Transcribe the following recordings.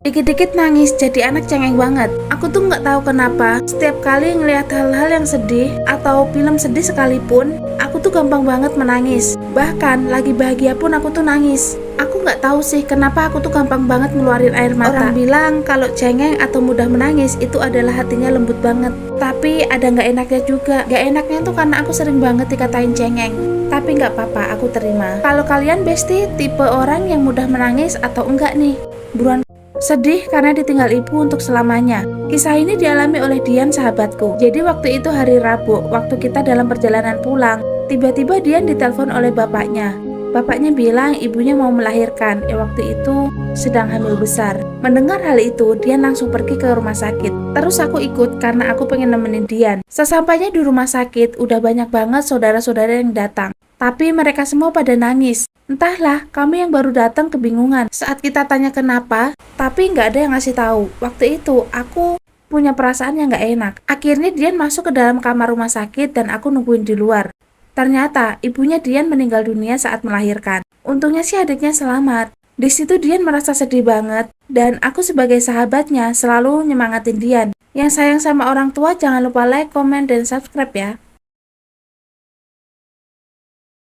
Dikit-dikit nangis, jadi anak cengeng banget. Aku tuh nggak tahu kenapa, setiap kali ngelihat hal-hal yang sedih atau film sedih sekalipun, aku tuh gampang banget menangis. Bahkan lagi bahagia pun aku tuh nangis. Aku nggak tahu sih kenapa aku tuh gampang banget ngeluarin air mata. Orang bilang kalau cengeng atau mudah menangis itu adalah hatinya lembut banget. Tapi ada nggak enaknya juga. Nggak enaknya tuh karena aku sering banget dikatain cengeng. Tapi nggak apa-apa, aku terima. Kalau kalian Besti tipe orang yang mudah menangis atau enggak nih? Buruan. Sedih karena ditinggal ibu untuk selamanya. Kisah ini dialami oleh Dian, sahabatku. Jadi waktu itu hari Rabu, waktu kita dalam perjalanan pulang, tiba-tiba Dian ditelepon oleh bapaknya. Bapaknya bilang ibunya mau melahirkan, waktu itu sedang hamil besar. Mendengar hal itu, Dian langsung pergi ke rumah sakit. Terus aku ikut karena aku pengen nemenin Dian. Sesampainya di rumah sakit, udah banyak banget saudara-saudara yang datang. Tapi mereka semua pada nangis. Entahlah, kami yang baru datang kebingungan saat kita tanya kenapa, tapi nggak ada yang ngasih tahu. Waktu itu, aku punya perasaan yang nggak enak. Akhirnya Dian masuk ke dalam kamar rumah sakit dan aku nungguin di luar. Ternyata, ibunya Dian meninggal dunia saat melahirkan. Untungnya sih adiknya selamat. Di situ Dian merasa sedih banget, dan aku sebagai sahabatnya selalu nyemangatin Dian. Yang sayang sama orang tua jangan lupa like, komen, dan subscribe ya.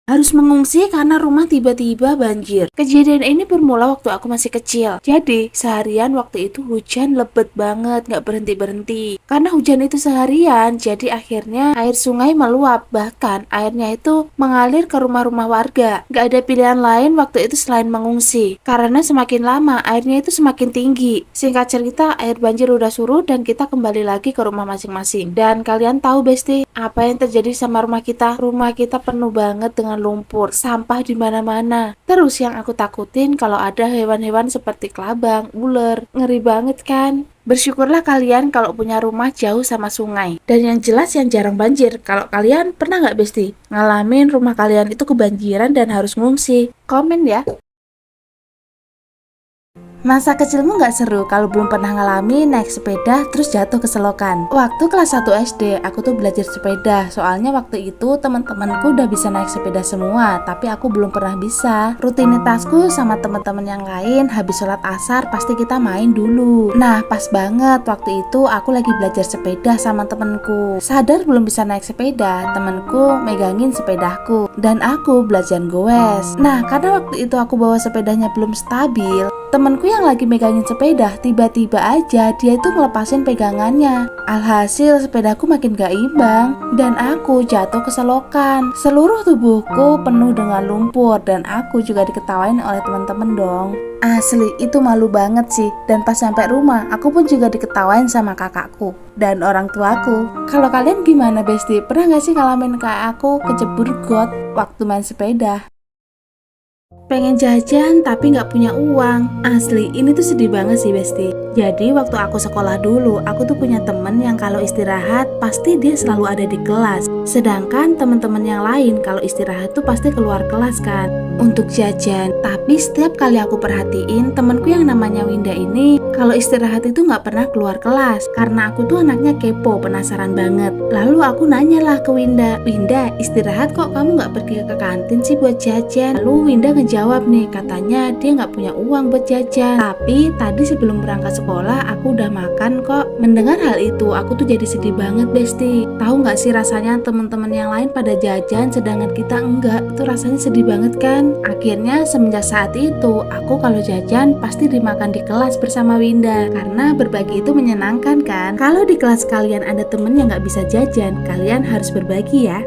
Harus mengungsi karena rumah tiba-tiba banjir. Kejadian ini bermula waktu aku masih kecil. Jadi, seharian waktu itu hujan lebat banget, gak berhenti-berhenti. Karena hujan itu seharian, jadi akhirnya air sungai meluap. Bahkan, airnya itu mengalir ke rumah-rumah warga. Gak ada pilihan lain waktu itu selain mengungsi. Karena semakin lama, airnya itu semakin tinggi. Singkat cerita, air banjir udah surut dan kita kembali lagi ke rumah masing-masing. Dan kalian tahu, Besti, apa yang terjadi sama rumah kita? Rumah kita penuh banget dengan lumpur, sampah di mana-mana. Terus yang aku takutin kalau ada hewan-hewan seperti kelabang, ular, ngeri banget kan? Bersyukurlah kalian kalau punya rumah jauh sama sungai. Dan yang jelas yang jarang banjir. Kalau kalian pernah nggak Besti ngalamin rumah kalian itu kebanjiran dan harus ngungsi? Komen ya. Masa kecilmu nggak seru kalau belum pernah ngalamin naik sepeda terus jatuh ke selokan? Waktu kelas 1 SD, aku tuh belajar sepeda. Soalnya waktu itu teman-temanku udah bisa naik sepeda semua, tapi aku belum pernah bisa. Rutinitasku sama teman-teman yang lain, habis sholat asar pasti kita main dulu. Nah, pas banget waktu itu aku lagi belajar sepeda sama temenku. Sadar belum bisa naik sepeda, temenku megangin sepedaku dan aku belajar goes. Nah, karena waktu itu aku bawa sepedanya belum stabil, temenku yang lagi megangin sepeda, tiba-tiba aja dia itu ngelepasin pegangannya. Alhasil sepedaku makin gak imbang dan aku jatuh ke selokan. Seluruh tubuhku penuh dengan lumpur dan aku juga diketawain oleh teman-teman dong. Asli, itu malu banget sih. Dan pas sampai rumah, aku pun juga diketawain sama kakakku dan orang tuaku. Kalau kalian gimana, Besti? Pernah gak sih ngalamin kayak aku kejebur got waktu main sepeda? Pengen jajan tapi nggak punya uang. Asli, ini tuh sedih banget sih Besti. Jadi waktu aku sekolah dulu, aku tuh punya temen yang kalau istirahat pasti dia selalu ada di kelas. Sedangkan teman-teman yang lain kalau istirahat tuh pasti keluar kelas kan untuk jajan. Tapi setiap kali aku perhatiin, temenku yang namanya Winda ini kalau istirahat itu nggak pernah keluar kelas. Karena aku tuh anaknya kepo, penasaran banget. Lalu aku nanyalah ke Winda, Winda istirahat kok kamu nggak pergi ke kantin sih buat jajan? Lalu Winda ngejawab nih, katanya dia nggak punya uang buat jajan. Tapi tadi sebelum berangkat sekolah aku udah makan kok. Mendengar hal itu aku tuh jadi sedih banget Besti. Tahu nggak sih rasanya teman-teman yang lain pada jajan sedangkan kita enggak? Itu rasanya sedih banget kan? Akhirnya semenjak saat itu aku kalau jajan pasti dimakan di kelas bersama Winda. Karena berbagi itu menyenangkan kan? Kalau di kelas kalian ada temen yang nggak bisa jajan, kalian harus berbagi ya.